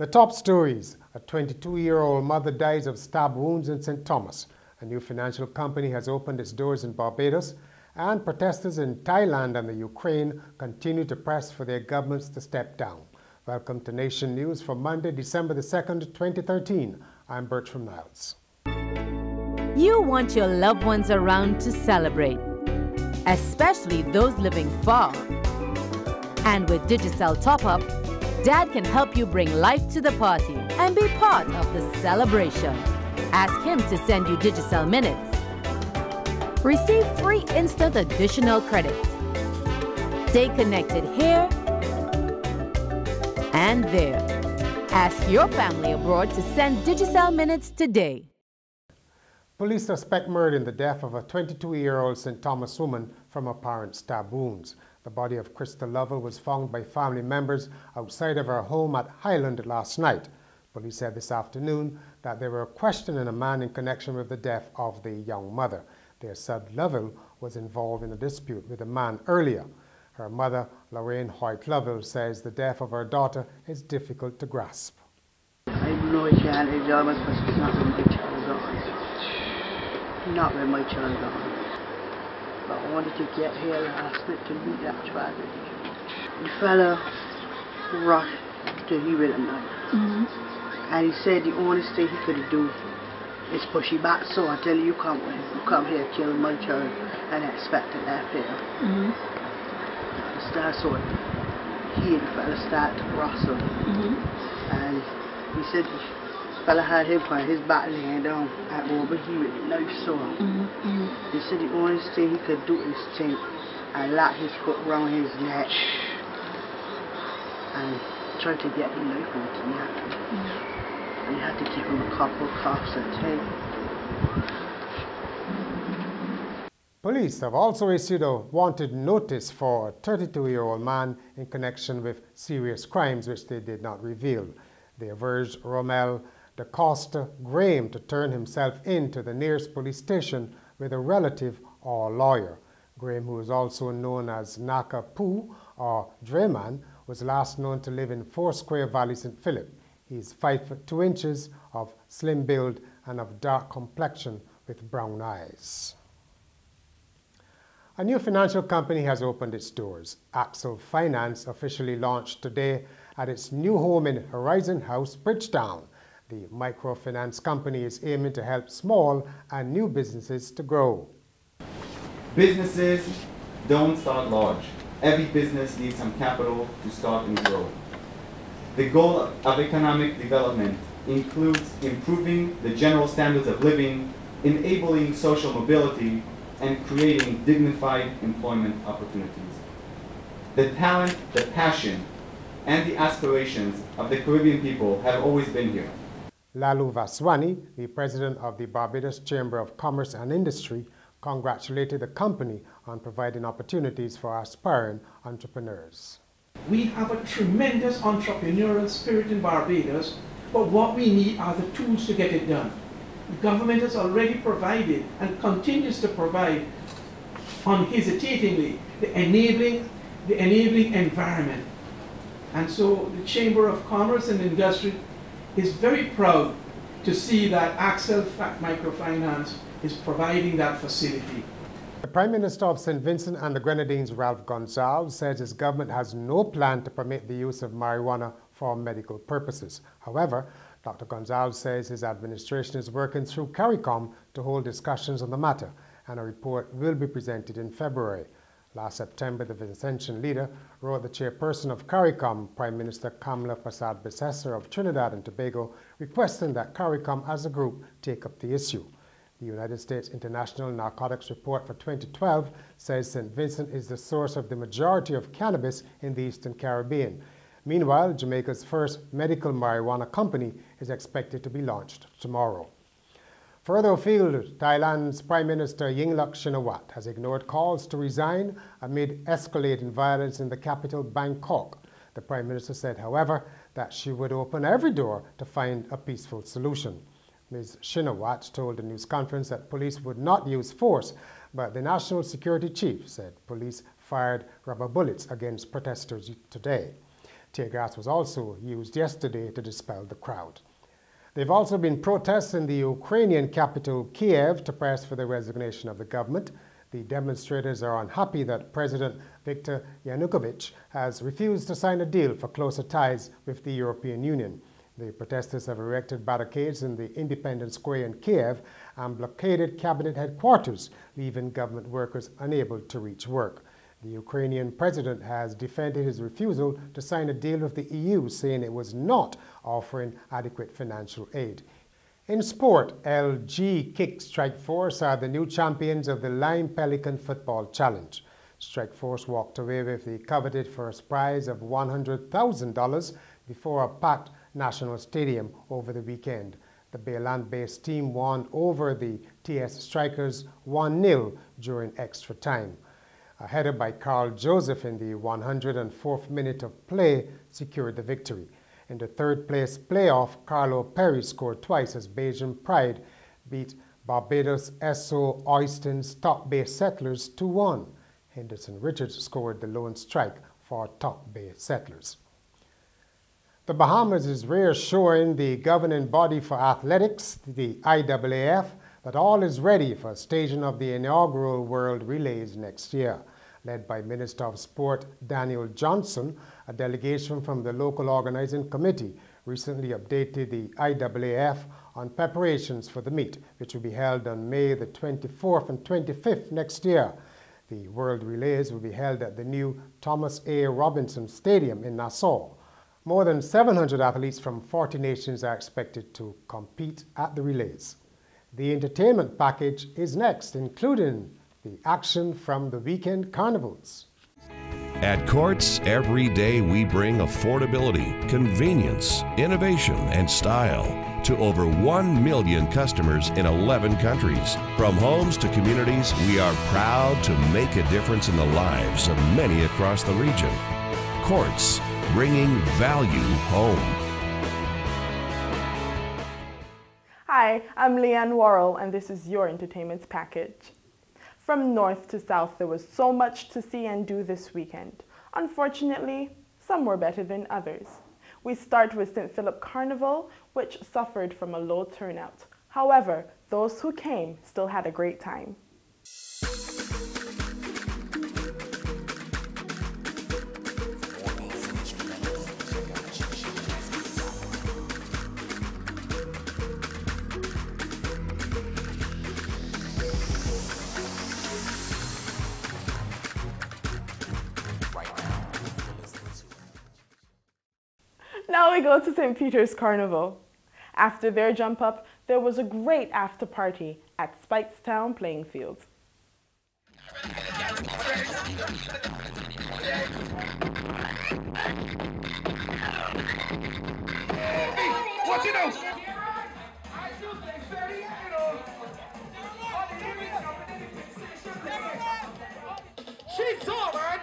The top stories: a 22-year-old mother dies of stab wounds in St. Thomas. A new financial company has opened its doors in Barbados, and protesters in Thailand and the Ukraine continue to press for their governments to step down. Welcome to Nation News for Monday, December the 2nd, 2013. I'm Bertram Niles. You want your loved ones around to celebrate, especially those living far. And with Digicel Top-Up, Dad can help you bring life to the party and be part of the celebration. Ask him to send you Digicel Minutes. Receive free instant additional credit. Stay connected here and there. Ask your family abroad to send Digicel Minutes today. Police suspect murder in the death of a 22-year-old St. Thomas woman from apparent stab wounds. The body of Crystal Lovell was found by family members outside of her home at Highland last night. Police said this afternoon that they were questioning a man in connection with the death of the young mother. They said Lovell was involved in a dispute with a man earlier. Her mother, Leigh-ann Lovell, says the death of her daughter is difficult to grasp. I have no child enjoyment, but it's not with my child gone. Not with my child gone. But I wanted to get here last night to meet that tragedy. The fella rushed to here at night. And he said the only thing he could do is push you back. So I tell you, you come here, kill my child, and expect to left here. That's what the fella started to rustle. And he said the fella had him on his back laying down at over here with a knife sore. He said the only thing he could do is think and lock his foot around his neck and try to get the knife out of him. And he had to give him a couple of cuffs and tape. Police have also issued a wanted notice for a 32-year-old man in connection with serious crimes which they did not reveal. They have urged Romel da Costa Graham to turn himself in to the nearest police station with a relative or lawyer. Graham, who is also known as Naka Poo or Drayman, was last known to live in Foursquare Valley, St. Philip. He is 5 foot 2 inches, of slim build and of dark complexion with brown eyes. A new financial company has opened its doors. Axel Finance officially launched today at its new home in Horizon House, Bridgetown. The microfinance company is aiming to help small and new businesses to grow. Businesses don't start large. Every business needs some capital to start and grow. The goal of economic development includes improving the general standards of living, enabling social mobility, and creating dignified employment opportunities. The talent, the passion, and the aspirations of the Caribbean people have always been here. Lalu Vaswani, the president of the Barbados Chamber of Commerce and Industry, congratulated the company on providing opportunities for aspiring entrepreneurs. We have a tremendous entrepreneurial spirit in Barbados, but what we need are the tools to get it done. The government has already provided and continues to provide unhesitatingly the enabling environment. And so the Chamber of Commerce and Industry is very proud to see that Axel Microfinance is providing that facility. The Prime Minister of St. Vincent and the Grenadines, Ralph Gonsalves, says his government has no plan to permit the use of marijuana for medical purposes. However, Dr. Gonsalves says his administration is working through CARICOM to hold discussions on the matter, and a report will be presented in February. Last September, the Vincentian leader wrote the chairperson of CARICOM, Prime Minister Kamla Persad-Bissessar of Trinidad and Tobago, requesting that CARICOM as a group take up the issue. The United States International Narcotics Report for 2012 says St. Vincent is the source of the majority of cannabis in the Eastern Caribbean. Meanwhile, Jamaica's first medical marijuana company is expected to be launched tomorrow. Further afield, Thailand's Prime Minister Yingluck Shinawatra has ignored calls to resign amid escalating violence in the capital, Bangkok. The Prime Minister said, however, that she would open every door to find a peaceful solution. Ms. Shinawatra told the news conference that police would not use force, but the National Security Chief said police fired rubber bullets against protesters today. Tear gas was also used yesterday to dispel the crowd. There have also been protests in the Ukrainian capital, Kiev, to press for the resignation of the government. The demonstrators are unhappy that President Viktor Yanukovych has refused to sign a deal for closer ties with the European Union. The protesters have erected barricades in the Independence Square in Kiev and blockaded cabinet headquarters, leaving government workers unable to reach work. The Ukrainian president has defended his refusal to sign a deal with the EU, saying it was not offering adequate financial aid. In sport, LG Kick Strikeforce are the new champions of the Lime Pelican Football Challenge. Strikeforce walked away with the coveted first prize of $100,000 before a packed National Stadium over the weekend. The Bayland-based team won over the TS Strikers 1-0 during extra time. A header by Carl Joseph in the 104th minute of play secured the victory. In the third-place playoff, Carlo Perry scored twice as Bajan Pride beat Barbados SO Oyston's Top Bay Settlers 2-1. Henderson Richards scored the lone strike for Top Bay Settlers. The Bahamas is reassuring the governing body for athletics, the IAAF, that all is ready for staging of the inaugural World Relays next year. Led by Minister of Sport Daniel Johnson, a delegation from the local organizing committee recently updated the IAAF on preparations for the meet, which will be held on May the 24th and 25th next year. The World Relays will be held at the new Thomas A. Robinson Stadium in Nassau. More than 700 athletes from 40 nations are expected to compete at the relays. The entertainment package is next, including the action from the weekend carnivals. At Courts, every day we bring affordability, convenience, innovation, and style to over 1 million customers in 11 countries. From homes to communities, we are proud to make a difference in the lives of many across the region. Courts, bringing value home. Hi, I'm Leigh-ann and this is your entertainment package. From north to south, there was so much to see and do this weekend. Unfortunately, some were better than others. We start with St. Philip Carnival, which suffered from a low turnout. However, those who came still had a great time. Now we go to St. Peter's Carnival. After their jump up, there was a great after party at Spikestown Playing Field. She's so man.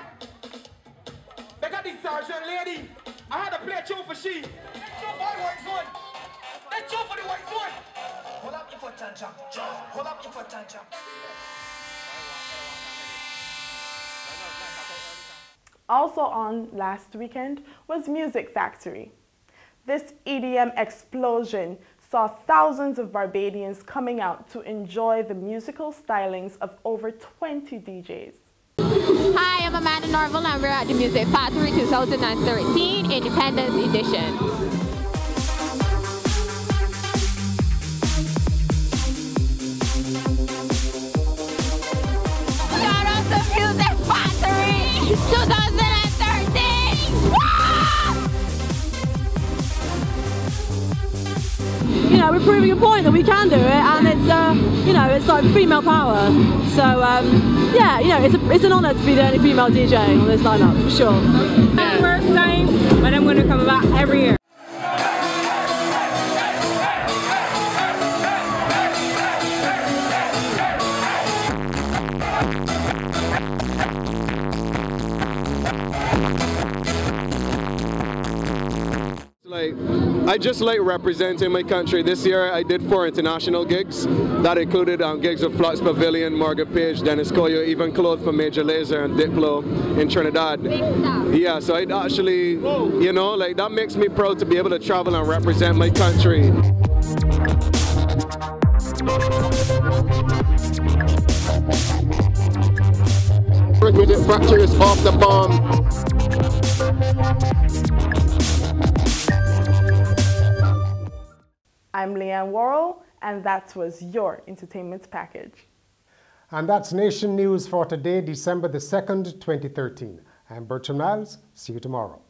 They got this sergeant lady. I had to play a tune for she. Let's jump for the white zone. Let's jump for the white zone. Hold up your foot and jump. Hold up your foot and jump. Also on last weekend was Music Factory. This EDM explosion saw thousands of Barbadians coming out to enjoy the musical stylings of over 20 DJs. Hi, I'm Amanda Norville and we're at the Music Factory 2013 Independence Edition. Shout out to Music Factory 2013! You know, we're proving a point that we can do it, and it's, you know, it's like female power. So, yeah, you know, it's an honour to be the only female DJ on this lineup, for sure. First time, but I'm going to come back every year. I just like representing my country. This year I did 4 international gigs, That included gigs with Flux Pavilion, Margaret Page, Dennis Koyo, even clothes for Major Lazer and Diplo in Trinidad. Yeah, so it actually, you know, like that makes me proud to be able to travel and represent my country. Requisite fractures off the bomb. I'm Leigh-ann Worrell, and that was your entertainment package. And that's Nation News for today, December the 2nd, 2013. I'm Bertram Niles. See you tomorrow.